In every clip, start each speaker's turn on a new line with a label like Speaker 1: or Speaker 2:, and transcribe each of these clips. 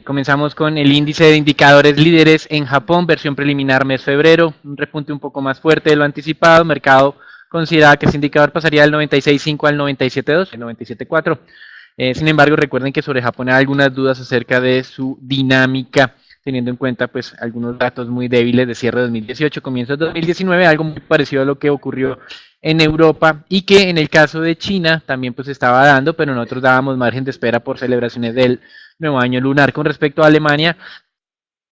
Speaker 1: Comenzamos con el índice de indicadores líderes en Japón, versión preliminar mes febrero, un repunte un poco más fuerte de lo anticipado. Mercado consideraba que ese indicador pasaría del 96.5 al 97.2, el 97.4. Sin embargo, recuerden que sobre Japón hay algunas dudas acerca de su dinámica, teniendo en cuenta pues algunos datos muy débiles de cierre de 2018, comienzo de 2019, algo muy parecido a lo que ocurrió en Europa y que en el caso de China también pues estaba dando, pero nosotros dábamos margen de espera por celebraciones del nuevo año lunar. Con respecto a Alemania,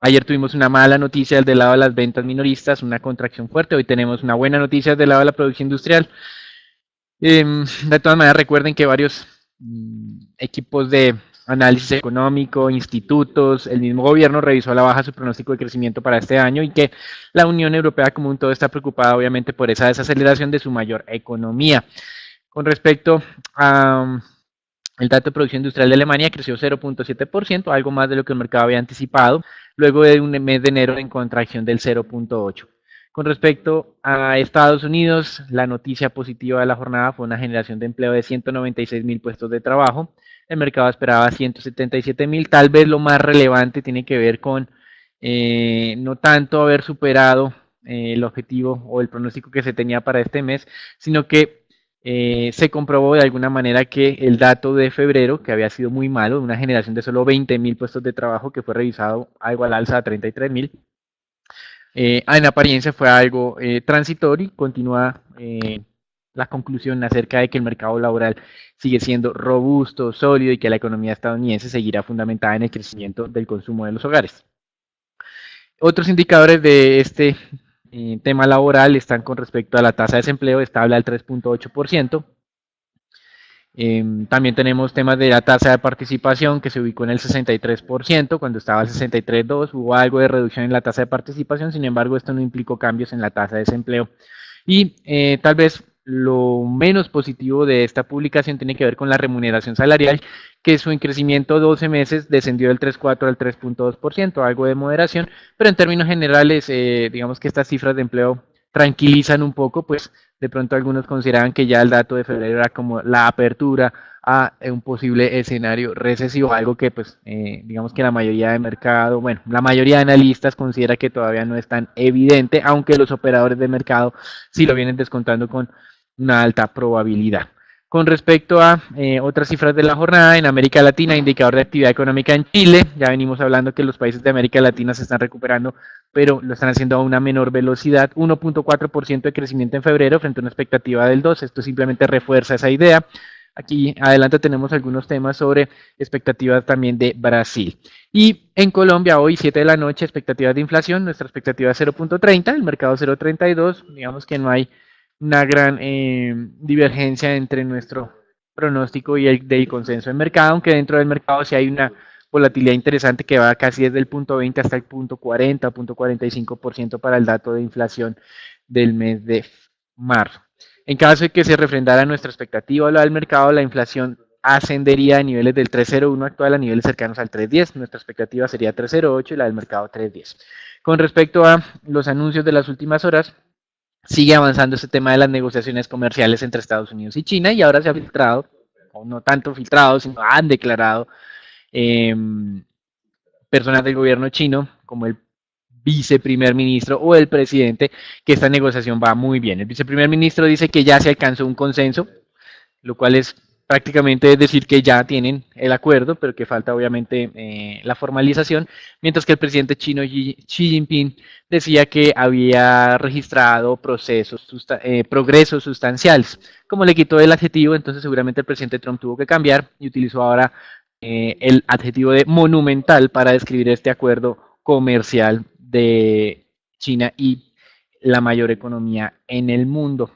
Speaker 1: ayer tuvimos una mala noticia del lado de las ventas minoristas, una contracción fuerte. Hoy tenemos una buena noticia del lado de la producción industrial. De todas maneras, recuerden que varios equipos de análisis económico, institutos, el mismo gobierno revisó a la baja su pronóstico de crecimiento para este año y que la Unión Europea como un todo está preocupada obviamente por esa desaceleración de su mayor economía. Con respecto a el dato de producción industrial de Alemania creció 0.7%, algo más de lo que el mercado había anticipado, luego de un mes de enero en contracción del 0.8%. Con respecto a Estados Unidos, la noticia positiva de la jornada fue una generación de empleo de 196.000 puestos de trabajo. El mercado esperaba 177.000. Tal vez lo más relevante tiene que ver con no tanto haber superado el objetivo o el pronóstico que se tenía para este mes, sino que se comprobó de alguna manera que el dato de febrero, que había sido muy malo, una generación de solo 20.000 puestos de trabajo, que fue revisado algo al alza a 33.000, en apariencia fue algo transitorio y continúa la conclusión acerca de que el mercado laboral sigue siendo robusto, sólido y que la economía estadounidense seguirá fundamentada en el crecimiento del consumo de los hogares. Otros indicadores de este tema laboral están con respecto a la tasa de desempleo estable al 3.8%. También tenemos temas de la tasa de participación que se ubicó en el 63%, cuando estaba al 63.2%, hubo algo de reducción en la tasa de participación, sin embargo esto no implicó cambios en la tasa de desempleo. Y tal vez lo menos positivo de esta publicación tiene que ver con la remuneración salarial, que su crecimiento 12 meses descendió del 3.4 al 3.2%, algo de moderación, pero en términos generales, digamos que estas cifras de empleo tranquilizan un poco, pues de pronto algunos consideraban que ya el dato de febrero era como la apertura a un posible escenario recesivo, algo que pues digamos que la mayoría de mercado, bueno, la mayoría de analistas considera que todavía no es tan evidente, aunque los operadores de mercado sí lo vienen descontando con una alta probabilidad. Con respecto a otras cifras de la jornada, en América Latina, indicador de actividad económica en Chile, ya venimos hablando que los países de América Latina se están recuperando, pero lo están haciendo a una menor velocidad, 1.4% de crecimiento en febrero frente a una expectativa del 2%, esto simplemente refuerza esa idea. Aquí adelante tenemos algunos temas sobre expectativas también de Brasil. Y en Colombia hoy 7 de la noche, expectativas de inflación, nuestra expectativa es 0.30, el mercado 0.32, digamos que no hay una gran divergencia entre nuestro pronóstico y el del consenso del mercado, aunque dentro del mercado sí hay una volatilidad interesante que va casi desde el punto 20 hasta el punto 40, punto 45% para el dato de inflación del mes de marzo. En caso de que se refrendara nuestra expectativa o la del mercado, la inflación ascendería de niveles del 3.01 actual a niveles cercanos al 3.10. Nuestra expectativa sería 3.08 y la del mercado 3.10. Con respecto a los anuncios de las últimas horas, sigue avanzando este tema de las negociaciones comerciales entre Estados Unidos y China y ahora se ha filtrado, o no tanto filtrado, sino han declarado eh, personas del gobierno chino como el viceprimer ministro o el presidente que esta negociación va muy bien. El viceprimer ministro dice que ya se alcanzó un consenso, lo cual es prácticamente decir que ya tienen el acuerdo, pero que falta obviamente la formalización, mientras que el presidente chino Xi Jinping decía que había registrado progresos sustanciales. Como le quitó el adjetivo, entonces seguramente el presidente Trump tuvo que cambiar y utilizó ahora el adjetivo de monumental para describir este acuerdo comercial de China y la mayor economía en el mundo.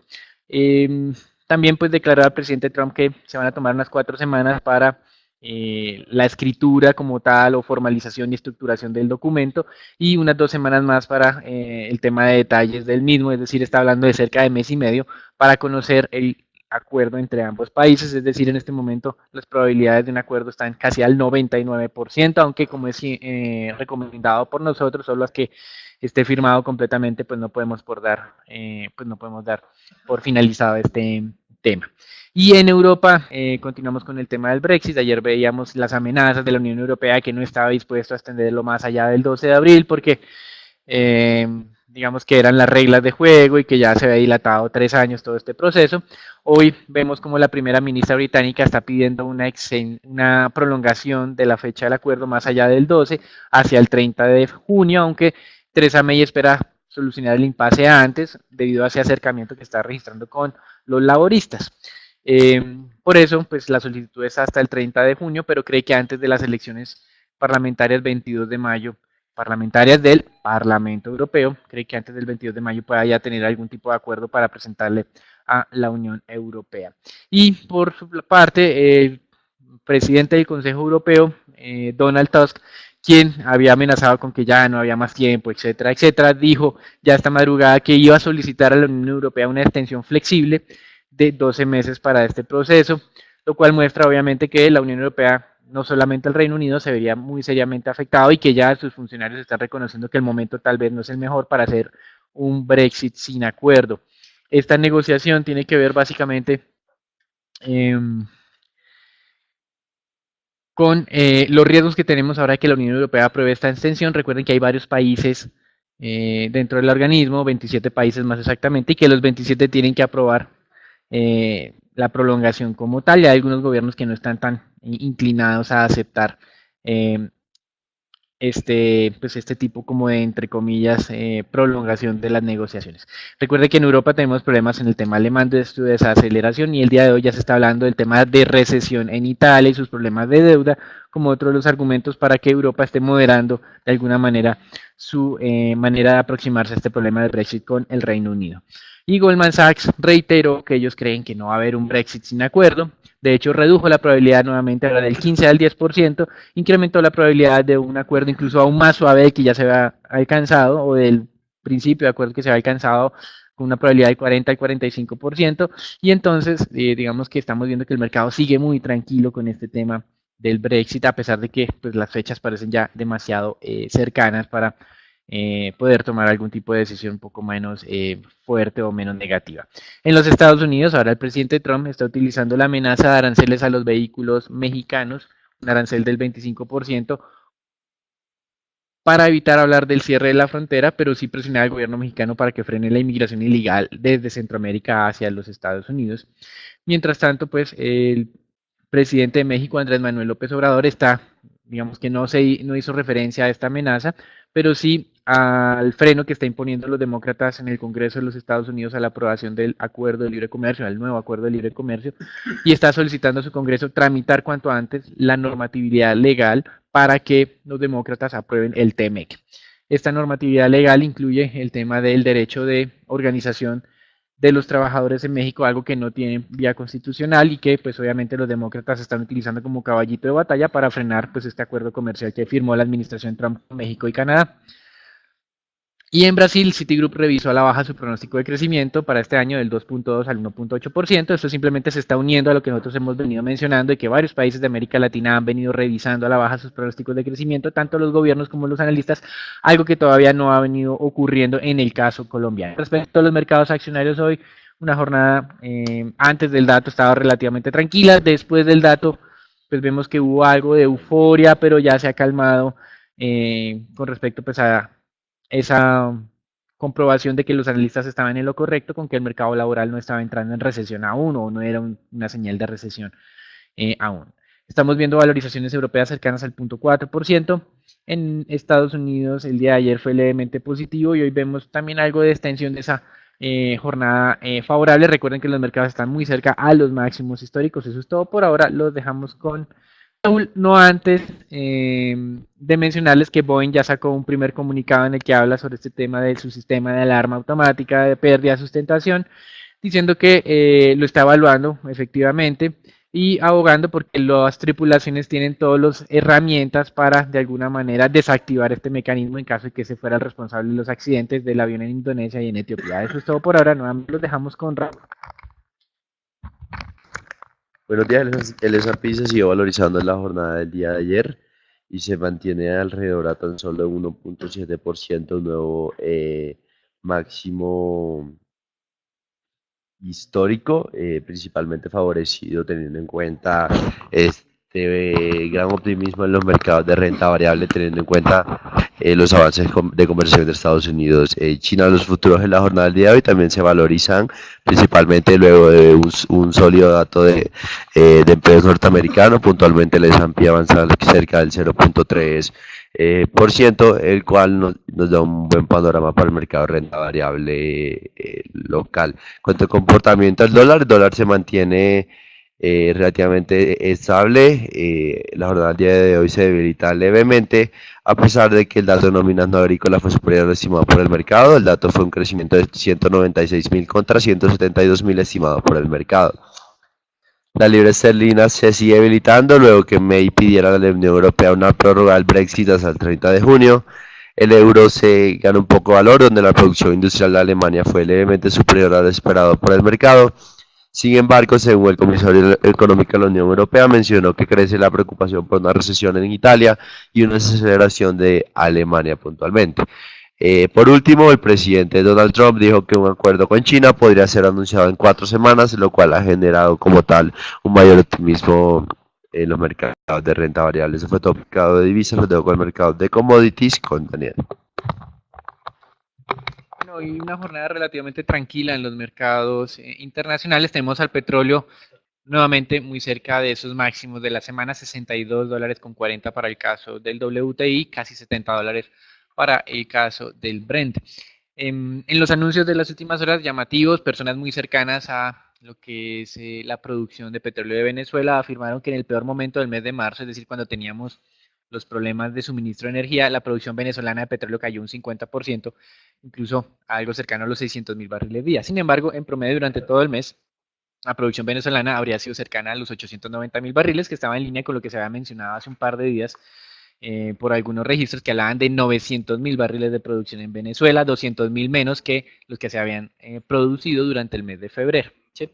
Speaker 1: También pues declaró al presidente Trump que se van a tomar unas 4 semanas para la escritura como tal o formalización y estructuración del documento y unas 2 semanas más para el tema de detalles del mismo, es decir, está hablando de cerca de mes y medio para conocer el acuerdo entre ambos países, es decir, en este momento las probabilidades de un acuerdo están casi al 99%, aunque como es recomendado por nosotros, son las que esté firmado completamente, pues no podemos dar por finalizado este tema. Y en Europa, continuamos con el tema del Brexit. Ayer veíamos las amenazas de la Unión Europea que no estaba dispuesto a extenderlo más allá del 12 de abril porque eh, digamos que eran las reglas de juego y que ya se había dilatado 3 años todo este proceso. Hoy vemos como la primera ministra británica está pidiendo una prolongación de la fecha del acuerdo más allá del 12 hacia el 30 de junio, aunque Theresa May espera solucionar el impasse antes debido a ese acercamiento que está registrando con los laboristas. Por eso, pues la solicitud es hasta el 30 de junio, pero cree que antes de las elecciones parlamentarias 22 de mayo parlamentarias del Parlamento Europeo, cree que antes del 22 de mayo pueda ya tener algún tipo de acuerdo para presentarle a la Unión Europea. Y por su parte, el presidente del Consejo Europeo, Donald Tusk, quien había amenazado con que ya no había más tiempo, etcétera, etcétera, dijo ya esta madrugada que iba a solicitar a la Unión Europea una extensión flexible de 12 meses para este proceso, lo cual muestra obviamente que la Unión Europea, no solamente el Reino Unido, se vería muy seriamente afectado y que ya sus funcionarios están reconociendo que el momento tal vez no es el mejor para hacer un Brexit sin acuerdo. Esta negociación tiene que ver básicamente eh, con los riesgos que tenemos ahora de que la Unión Europea apruebe esta extensión. Recuerden que hay varios países dentro del organismo, 27 países más exactamente, y que los 27 tienen que aprobar la prolongación como tal. Y hay algunos gobiernos que no están tan inclinados a aceptar eh, este tipo como de, entre comillas, prolongación de las negociaciones. Recuerde que en Europa tenemos problemas en el tema alemán de su desaceleración y el día de hoy ya se está hablando del tema de recesión en Italia y sus problemas de deuda como otro de los argumentos para que Europa esté moderando de alguna manera su manera de aproximarse a este problema del Brexit con el Reino Unido. Y Goldman Sachs reiteró que ellos creen que no va a haber un Brexit sin acuerdo. De hecho, redujo la probabilidad nuevamente ahora del 15 al 10%, incrementó la probabilidad de un acuerdo incluso aún más suave del que ya se había alcanzado o del principio de acuerdo que se había alcanzado con una probabilidad del 40 al 45%. Y entonces, digamos que estamos viendo que el mercado sigue muy tranquilo con este tema del Brexit, a pesar de que pues, las fechas parecen ya demasiado cercanas para poder tomar algún tipo de decisión un poco menos fuerte o menos negativa. En los Estados Unidos, ahora el presidente Trump está utilizando la amenaza de aranceles a los vehículos mexicanos, un arancel del 25%, para evitar hablar del cierre de la frontera, pero sí presionar al gobierno mexicano para que frene la inmigración ilegal desde Centroamérica hacia los Estados Unidos. Mientras tanto, pues el presidente de México, Andrés Manuel López Obrador, está, digamos que no hizo referencia a esta amenaza, pero sí al freno que está imponiendo los demócratas en el Congreso de los Estados Unidos a la aprobación del acuerdo de libre comercio, al nuevo acuerdo de libre comercio, y está solicitando a su Congreso tramitar cuanto antes la normatividad legal para que los demócratas aprueben el TMEC. Esta normatividad legal incluye el tema del derecho de organización de los trabajadores en México, algo que no tiene vía constitucional y que pues obviamente los demócratas están utilizando como caballito de batalla para frenar pues este acuerdo comercial que firmó la administración Trump con México y Canadá. Y en Brasil, Citigroup revisó a la baja su pronóstico de crecimiento para este año del 2.2 al 1.8%. Esto simplemente se está uniendo a lo que nosotros hemos venido mencionando y que varios países de América Latina han venido revisando a la baja sus pronósticos de crecimiento, tanto los gobiernos como los analistas, algo que todavía no ha venido ocurriendo en el caso colombiano. Respecto a los mercados accionarios hoy, una jornada antes del dato estaba relativamente tranquila, después del dato pues vemos que hubo algo de euforia, pero ya se ha calmado con respecto pues a esa comprobación de que los analistas estaban en lo correcto con que el mercado laboral no estaba entrando en recesión aún o no era una señal de recesión aún. Estamos viendo valorizaciones europeas cercanas al 0.4%. En Estados Unidos el día de ayer fue levemente positivo y hoy vemos también algo de extensión de esa jornada favorable. Recuerden que los mercados están muy cerca a los máximos históricos. Eso es todo por ahora. Los dejamos con Raúl, no antes de mencionarles que Boeing ya sacó un primer comunicado en el que habla sobre este tema de su sistema de alarma automática de pérdida de sustentación, diciendo que lo está evaluando efectivamente y abogando porque las tripulaciones tienen todas las herramientas para de alguna manera desactivar este mecanismo en caso de que se fuera el responsable de los accidentes del avión en Indonesia y en Etiopía. Eso es todo por ahora, nuevamente los dejamos con Raúl.
Speaker 2: Buenos días, el S&P se siguió valorizando en la jornada del día de ayer y se mantiene alrededor a tan solo 1.7%, un nuevo máximo histórico, principalmente favorecido teniendo en cuenta gran optimismo en los mercados de renta variable, teniendo en cuenta los avances de conversión de Estados Unidos y China. Los futuros en la jornada del día de hoy también se valorizan, principalmente luego de un sólido dato de empleos norteamericanos. Puntualmente el S&P avanza cerca del 0.3%, el cual nos da un buen panorama para el mercado de renta variable local. Cuanto al comportamiento del dólar, el dólar se mantiene relativamente estable. La jornada del día de hoy se debilita levemente, a pesar de que el dato de nóminas no agrícolas fue superior al estimado por el mercado. El dato fue un crecimiento de 196.000 contra 172.000 estimado por el mercado. La libra esterlina se sigue debilitando luego que May pidiera a la Unión Europea una prórroga del Brexit hasta el 30 de junio. El euro se gana un poco de valor, donde la producción industrial de Alemania fue levemente superior a lo esperado por el mercado. Sin embargo, según el comisario económico de la Unión Europea, mencionó que crece la preocupación por una recesión en Italia y una desaceleración de Alemania puntualmente. Por último, el presidente Donald Trump dijo que un acuerdo con China podría ser anunciado en 4 semanas, lo cual ha generado como tal un mayor optimismo en los mercados de renta variable. Eso fue todo el mercado de divisas, lo tengo con el mercado de commodities con Daniel.
Speaker 1: Bueno, hoy una jornada relativamente tranquila en los mercados internacionales. Tenemos al petróleo nuevamente muy cerca de esos máximos de la semana, $62.40 para el caso del WTI, casi $70 para el caso del Brent. En los anuncios de las últimas horas llamativos, personas muy cercanas a lo que es la producción de petróleo de Venezuela afirmaron que en el peor momento del mes de marzo, es decir, cuando teníamos los problemas de suministro de energía, la producción venezolana de petróleo cayó un 50%, incluso algo cercano a los 600.000 barriles día. Sin embargo, en promedio durante todo el mes, la producción venezolana habría sido cercana a los 890.000 barriles, que estaba en línea con lo que se había mencionado hace un par de días por algunos registros que hablaban de 900.000 barriles de producción en Venezuela, 200.000 menos que los que se habían producido durante el mes de febrero. ¿Sí?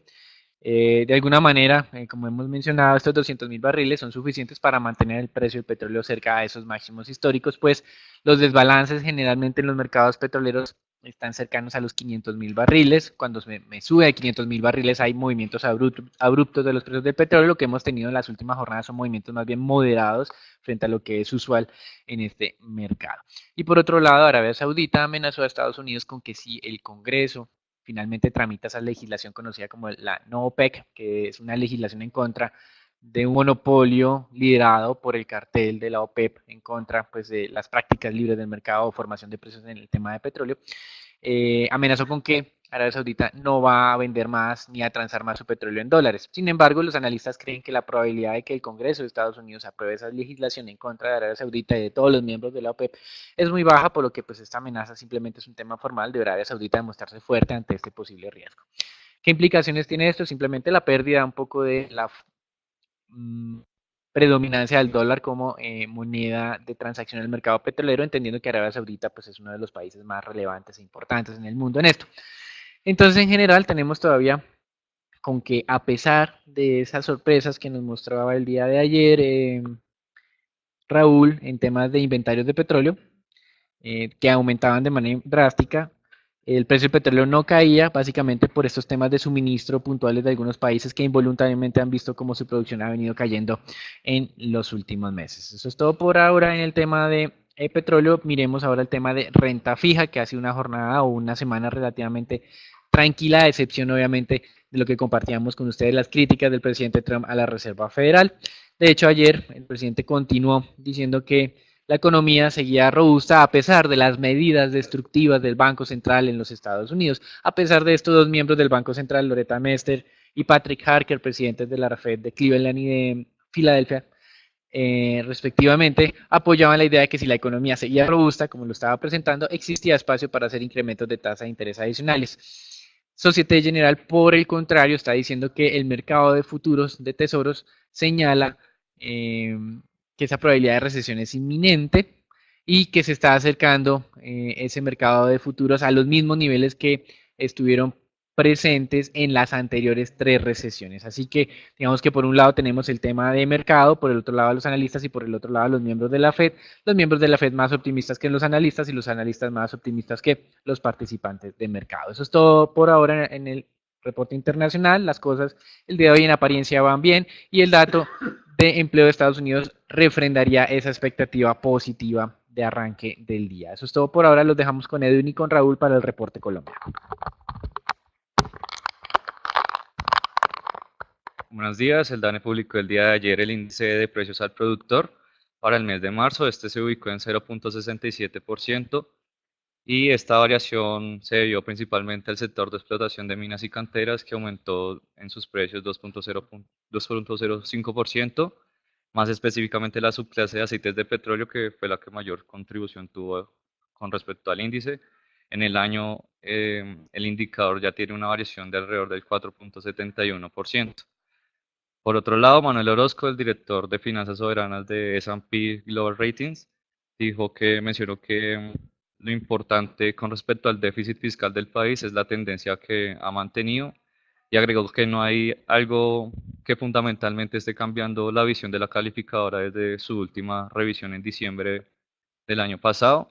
Speaker 1: De alguna manera, como hemos mencionado, estos 200.000 barriles son suficientes para mantener el precio del petróleo cerca a esos máximos históricos, pues los desbalances generalmente en los mercados petroleros están cercanos a los 500.000 barriles. Cuando me sube a 500.000 barriles hay movimientos abruptos de los precios del petróleo. Lo que hemos tenido en las últimas jornadas son movimientos más bien moderados frente a lo que es usual en este mercado. Y por otro lado, Arabia Saudita amenazó a Estados Unidos con que si el Congreso finalmente tramita esa legislación conocida como la no OPEC, que es una legislación en contra de un monopolio liderado por el cartel de la OPEP en contra pues, de las prácticas libres del mercado o formación de precios en el tema de petróleo, amenazó con que Arabia Saudita no va a vender más ni a transar más su petróleo en dólares. Sin embargo, los analistas creen que la probabilidad de que el Congreso de Estados Unidos apruebe esa legislación en contra de Arabia Saudita y de todos los miembros de la OPEP es muy baja, por lo que pues esta amenaza simplemente es un tema formal de Arabia Saudita demostrarse fuerte ante este posible riesgo. ¿Qué implicaciones tiene esto? Simplemente la pérdida un poco de la predominancia del dólar como moneda de transacción en el mercado petrolero, entendiendo que Arabia Saudita pues, es uno de los países más relevantes e importantes en el mundo en esto. Entonces, en general, tenemos todavía con que a pesar de esas sorpresas que nos mostraba el día de ayer Raúl en temas de inventarios de petróleo, que aumentaban de manera drástica, el precio del petróleo no caía, básicamente por estos temas de suministro puntuales de algunos países que involuntariamente han visto cómo su producción ha venido cayendo en los últimos meses. Eso es todo por ahora en el tema de petróleo. Miremos ahora el tema de renta fija, que ha sido una jornada o una semana relativamente tranquila, a excepción obviamente de lo que compartíamos con ustedes, las críticas del presidente Trump a la Reserva Federal. De hecho, ayer el presidente continuó diciendo que la economía seguía robusta a pesar de las medidas destructivas del Banco Central en los Estados Unidos. A pesar de estos dos miembros del Banco Central, Loretta Mester y Patrick Harker, presidentes de la Fed de Cleveland y de Filadelfia, respectivamente, apoyaban la idea de que si la economía seguía robusta, como lo estaba presentando, existía espacio para hacer incrementos de tasa de interés adicionales. Societe General, por el contrario, está diciendo que el mercado de futuros de tesoros señala que esa probabilidad de recesión es inminente y que se está acercando ese mercado de futuros a los mismos niveles que estuvieron presentes en las anteriores 3 recesiones. Así que digamos que por un lado tenemos el tema de mercado, por el otro lado los analistas y por el otro lado los miembros de la Fed. Los miembros de la Fed más optimistas que los analistas y los analistas más optimistas que los participantes de mercado. Eso es todo por ahora en el reporte internacional, las cosas el día de hoy en apariencia van bien y el dato de empleo de Estados Unidos refrendaría esa expectativa positiva de arranque del día. Eso es todo por ahora, los dejamos con Edwin y con Raúl para el reporte Colombia.
Speaker 3: Buenos días, el DANE publicó el día de ayer el índice de precios al productor para el mes de marzo. Este se ubicó en 0.67% y esta variación se debió principalmente al sector de explotación de minas y canteras, que aumentó en sus precios 2.05%, más específicamente la subclase de aceites de petróleo, que fue la que mayor contribución tuvo con respecto al índice. En el año el indicador ya tiene una variación de alrededor del 4.71%. Por otro lado, Manuel Orozco, el director de finanzas soberanas de S&P Global Ratings, mencionó que lo importante con respecto al déficit fiscal del país es la tendencia que ha mantenido, y agregó que no hay algo que fundamentalmente esté cambiando la visión de la calificadora desde su última revisión en diciembre del año pasado.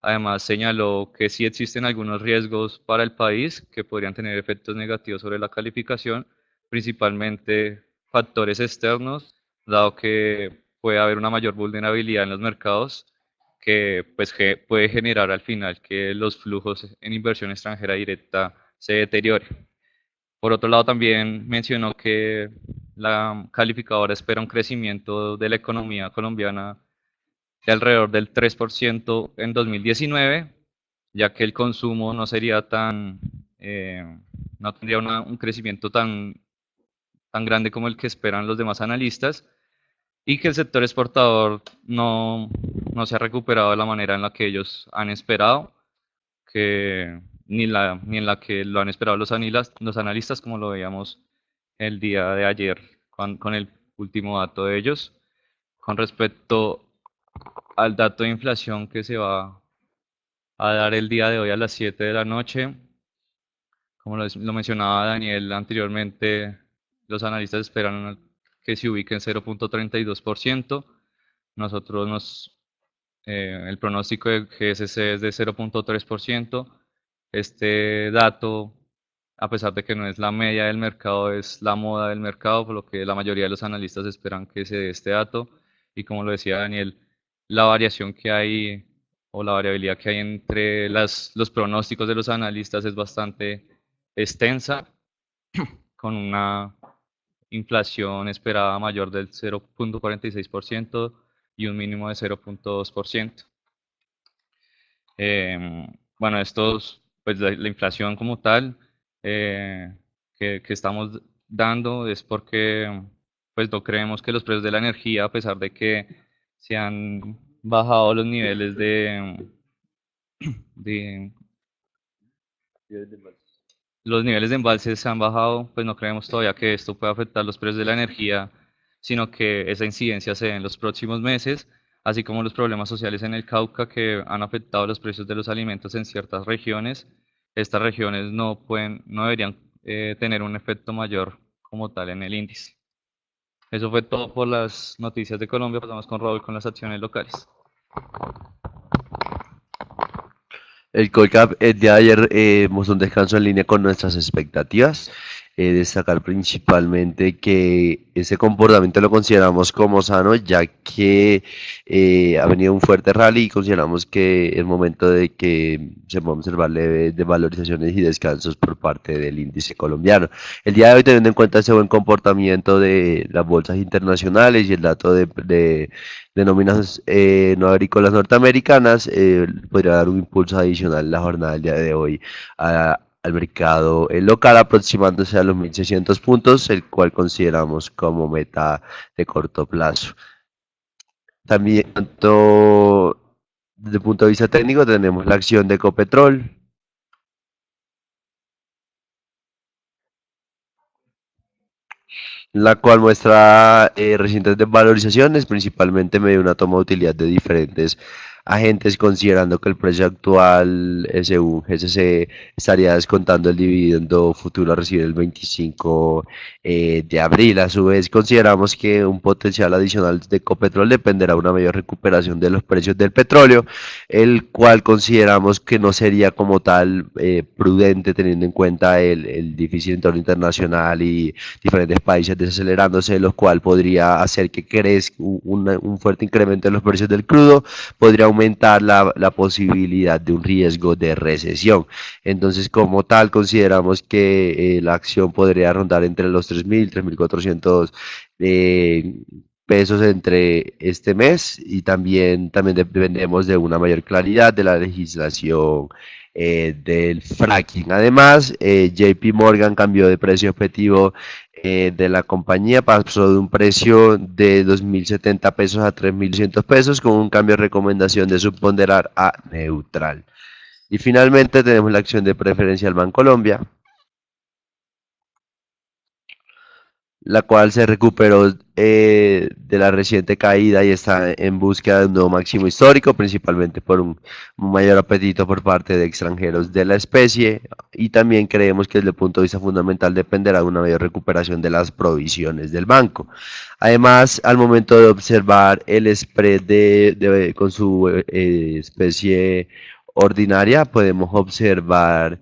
Speaker 3: Además, señaló que sí existen algunos riesgos para el país que podrían tener efectos negativos sobre la calificación, principalmente factores externos, dado que puede haber una mayor vulnerabilidad en los mercados, que pues puede generar al final que los flujos en inversión extranjera directa se deterioren. Por otro lado, también mencionó que la calificadora espera un crecimiento de la economía colombiana de alrededor del 3% en 2019, ya que el consumo no sería no tendría un crecimiento tan grande como el que esperan los demás analistas, y que el sector exportador no se ha recuperado de la manera en la que ellos han esperado, ni en la que lo han esperado los analistas, como lo veíamos el día de ayer con el último dato de ellos. Con respecto al dato de inflación que se va a dar el día de hoy a las 7 de la noche, como lo mencionaba Daniel anteriormente, los analistas esperan que se ubique en 0.32%. El pronóstico de GSC es de 0.3%. Este dato, a pesar de que no es la media del mercado, es la moda del mercado, por lo que la mayoría de los analistas esperan que se dé este dato. Y como lo decía Daniel, la variación que hay o la variabilidad que hay entre los pronósticos de los analistas es bastante extensa, con una inflación esperada mayor del 0.46% y un mínimo de 0.2%. Bueno, pues la inflación como tal que estamos dando es porque pues no creemos que los precios de la energía, a pesar de que se han bajado los niveles de los niveles de embalses se han bajado, pues no creemos todavía que esto pueda afectar los precios de la energía, sino que esa incidencia se dé en los próximos meses, así como los problemas sociales en el Cauca que han afectado los precios de los alimentos en ciertas regiones. Estas regiones no deberían tener un efecto mayor como tal en el índice. Eso fue todo por las noticias de Colombia. Pasamos con Raúl con las acciones locales.
Speaker 2: El Colcap el día de ayer mostró un descanso en línea con nuestras expectativas. Destacar principalmente que ese comportamiento lo consideramos como sano, ya que ha venido un fuerte rally y consideramos que es momento de que se puedan observar leves desvalorizaciones y descansos por parte del índice colombiano. El día de hoy, teniendo en cuenta ese buen comportamiento de las bolsas internacionales y el dato de nóminas no agrícolas norteamericanas, podría dar un impulso adicional en la jornada del día de hoy al mercado local, aproximándose a los 1.600 puntos, el cual consideramos como meta de corto plazo. También, tanto desde el punto de vista técnico, tenemos la acción de Ecopetrol, la cual muestra recientes desvalorizaciones, principalmente medio una toma de utilidad de diferentes agentes, considerando que el precio actual, según GCC, estaría descontando el dividendo futuro a recibir el 25 de abril. A su vez, consideramos que un potencial adicional de Ecopetrol dependerá de una mayor recuperación de los precios del petróleo, el cual consideramos que no sería como tal prudente teniendo en cuenta el difícil entorno internacional y diferentes países desacelerándose, lo cual podría hacer que crezca un fuerte incremento en los precios del crudo, podría aumentar la posibilidad de un riesgo de recesión. Entonces, como tal, consideramos que la acción podría rondar entre los 3.000 y 3.400 eh, pesos entre este mes, y también dependemos de una mayor claridad de la legislación del fracking. Además, JP Morgan cambió de precio objetivo de la compañía, pasó de un precio de 2.070 pesos a 3.200 pesos, con un cambio de recomendación de subponderar a neutral. Y finalmente tenemos la acción de preferencial Bancolombia, la cual se recuperó de la reciente caída y está en búsqueda de un nuevo máximo histórico, principalmente por un mayor apetito por parte de extranjeros de la especie, y también creemos que desde el punto de vista fundamental dependerá de una mayor recuperación de las provisiones del banco. Además, al momento de observar el spread con su especie ordinaria, podemos observar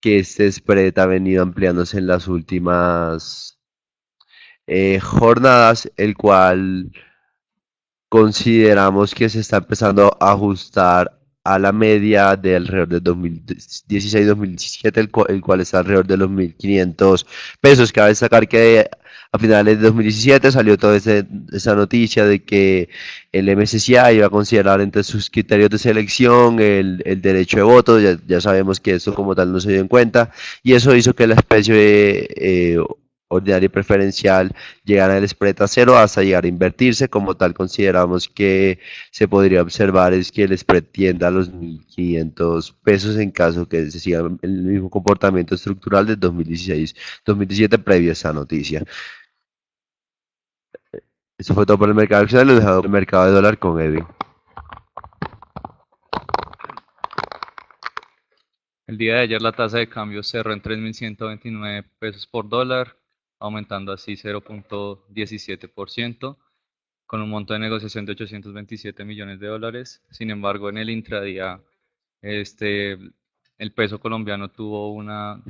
Speaker 2: que este spread ha venido ampliándose en las últimas jornadas, el cual consideramos que se está empezando a ajustar a la media de alrededor de 2016-2017, el cual está alrededor de los 1.500 pesos. Cabe destacar que a finales de 2017 salió toda esa noticia de que el MSCI iba a considerar entre sus criterios de selección el derecho de voto. Ya sabemos que esto como tal no se dio en cuenta, y eso hizo que la especie ordinaria y preferencial llegar al spread a cero hasta llegar a invertirse. Como tal, consideramos que se podría observar es que el spread tienda a los 1.500 pesos en caso que se siga el mismo comportamiento estructural del 2016-2017 previo a esta noticia. Esto fue todo por el mercado accionario. Lo dejado el mercado de dólar con Edwin.
Speaker 3: El día de ayer la tasa de cambio cerró en 3.129 pesos por dólar, aumentando así 0.17%, con un monto de negociación de 827 millones de dólares. Sin embargo, en el intradía, este, el peso colombiano tuvo una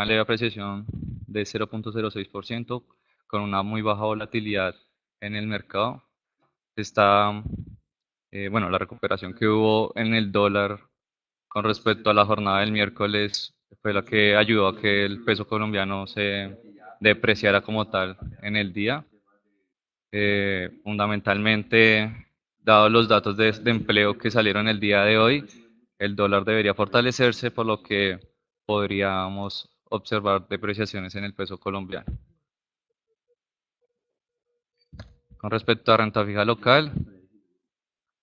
Speaker 3: leve apreciación de 0.06%, con una muy baja volatilidad en el mercado. Bueno, la recuperación que hubo en el dólar con respecto a la jornada del miércoles fue la que ayudó a que el peso colombiano se depreciara como tal en el día. Fundamentalmente, dados los datos de empleo que salieron el día de hoy, el dólar debería fortalecerse, por lo que podríamos observar depreciaciones en el peso colombiano. Con respecto a renta fija local,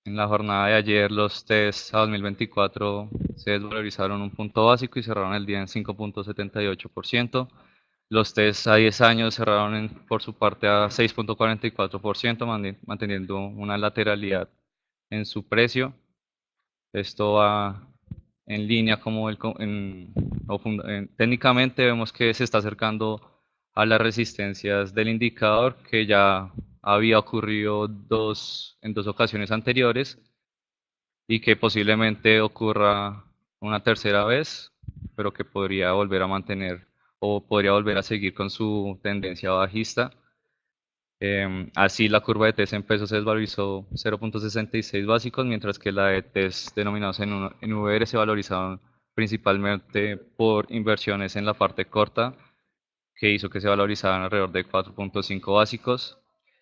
Speaker 3: en la jornada de ayer los TES a 2024 se desvalorizaron un punto básico y cerraron el día en 5.78%. Los TES a 10 años cerraron por su parte a 6.44%, manteniendo una lateralidad en su precio. Esto va en línea técnicamente vemos que se está acercando a las resistencias del indicador, que ya había ocurrido en dos ocasiones anteriores y que posiblemente ocurra una tercera vez, pero que podría volver a mantener o podría volver a seguir con su tendencia bajista. Así la curva de TES en pesos se desvalorizó 0.66 básicos, mientras que la de TES denominados en VR se valorizaron principalmente por inversiones en la parte corta, que hizo que se valorizaran alrededor de 4.5 básicos.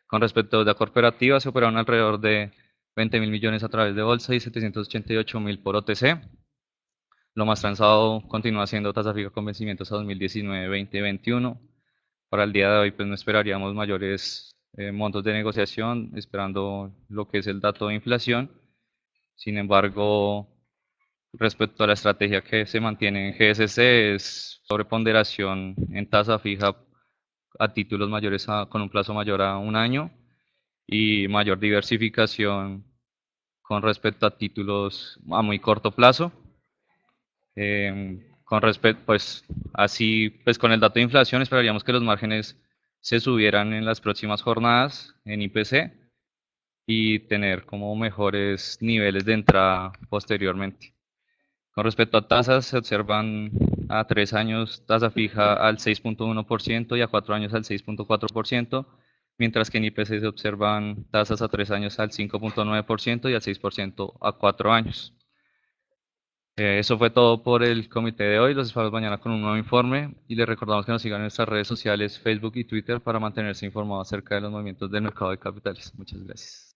Speaker 3: Con respecto a deuda corporativa, se operaron alrededor de 20.000 millones a través de bolsa y 788.000 por OTC. Lo más transado continúa siendo tasa fija con vencimientos a 2019, 20 y 21. Para el día de hoy, pues no esperaríamos mayores montos de negociación, esperando lo que es el dato de inflación. Sin embargo, respecto a la estrategia que se mantiene en GSC, es sobreponderación en tasa fija a títulos mayores con un plazo mayor a un año y mayor diversificación con respecto a títulos a muy corto plazo. Con respecto, pues así, pues con el dato de inflación esperaríamos que los márgenes se subieran en las próximas jornadas en IPC y tener como mejores niveles de entrada posteriormente. Con respecto a tasas, se observan a 3 años tasa fija al 6.1% y a 4 años al 6.4%, mientras que en IPC se observan tasas a 3 años al 5.9% y al 6% a 4 años. Eso fue todo por el comité de hoy. Los esperamos mañana con un nuevo informe y les recordamos que nos sigan en nuestras redes sociales, Facebook y Twitter para mantenerse informados acerca de los movimientos del mercado de capitales. Muchas gracias.